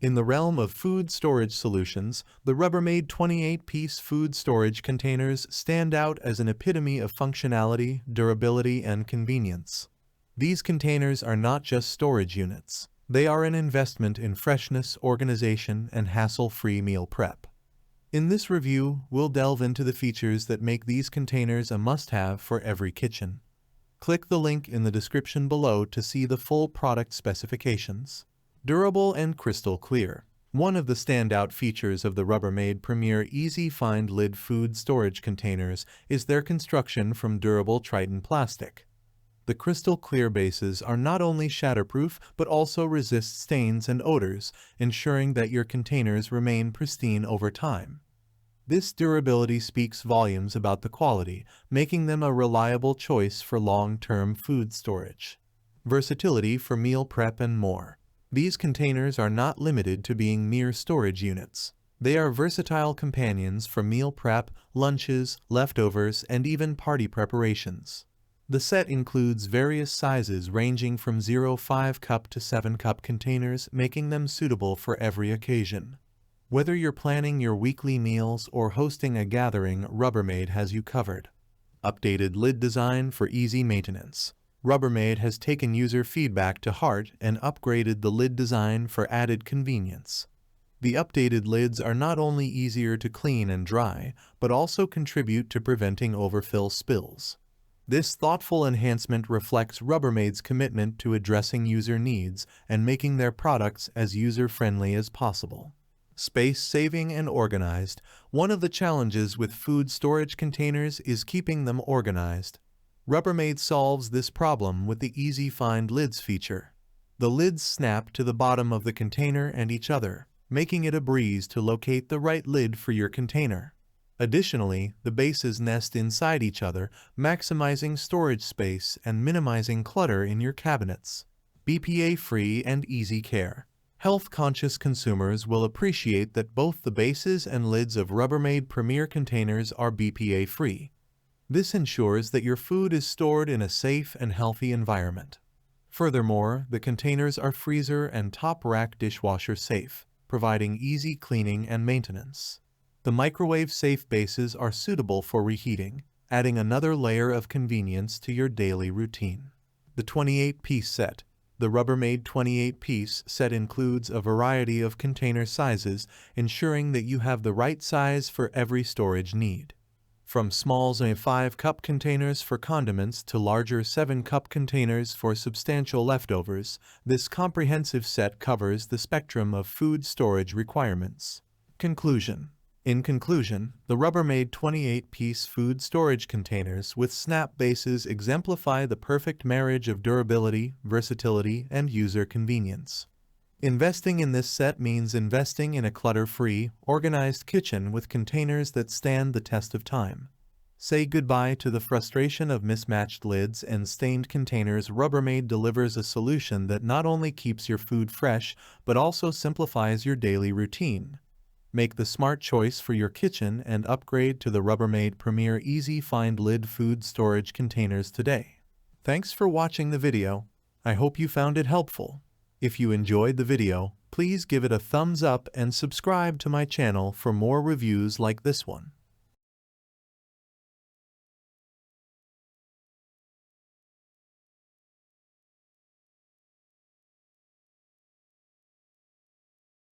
In the realm of food storage solutions, the Rubbermaid 28-piece food storage containers stand out as an epitome of functionality, durability, and convenience. These containers are not just storage units. They are an investment in freshness, organization, and hassle-free meal prep. In this review, we'll delve into the features that make these containers a must-have for every kitchen. Click the link in the description below to see the full product specifications. Durable and crystal clear. One of the standout features of the Rubbermaid Premier Easy Find Lid food storage containers is their construction from durable Tritan plastic. The crystal clear bases are not only shatterproof but also resist stains and odors, ensuring that your containers remain pristine over time. This durability speaks volumes about the quality, making them a reliable choice for long-term food storage. Versatility for meal prep and more. These containers are not limited to being mere storage units. They are versatile companions for meal prep, lunches, leftovers, and even party preparations. The set includes various sizes ranging from 0.5 cup to 7 cup containers, making them suitable for every occasion. Whether you're planning your weekly meals or hosting a gathering, Rubbermaid has you covered. Updated lid design for easy maintenance. Rubbermaid has taken user feedback to heart and upgraded the lid design for added convenience. The updated lids are not only easier to clean and dry, but also contribute to preventing overfill spills. This thoughtful enhancement reflects Rubbermaid's commitment to addressing user needs and making their products as user-friendly as possible. Space-saving and organized. One of the challenges with food storage containers is keeping them organized. Rubbermaid solves this problem with the Easy Find Lids feature. The lids snap to the bottom of the container and each other, making it a breeze to locate the right lid for your container. Additionally, the bases nest inside each other, maximizing storage space and minimizing clutter in your cabinets. BPA-free and easy care. Health-conscious consumers will appreciate that both the bases and lids of Rubbermaid Premier containers are BPA-free. This ensures that your food is stored in a safe and healthy environment. Furthermore, the containers are freezer and top-rack dishwasher safe, providing easy cleaning and maintenance. The microwave-safe bases are suitable for reheating, adding another layer of convenience to your daily routine. The 28-piece set. The Rubbermaid 28-piece set includes a variety of container sizes, ensuring that you have the right size for every storage need. From small 5-cup containers for condiments to larger 7-cup containers for substantial leftovers, this comprehensive set covers the spectrum of food storage requirements. Conclusion. In conclusion, the Rubbermaid 28-piece food storage containers with snap bases exemplify the perfect marriage of durability, versatility, and user convenience. Investing in this set means investing in a clutter-free, organized kitchen with containers that stand the test of time. Say goodbye to the frustration of mismatched lids and stained containers. Rubbermaid delivers a solution that not only keeps your food fresh, but also simplifies your daily routine. Make the smart choice for your kitchen and upgrade to the Rubbermaid Premier Easy Find Lid food storage containers today. Thanks for watching the video. I hope you found it helpful. If you enjoyed the video, please give it a thumbs up and subscribe to my channel for more reviews like this one.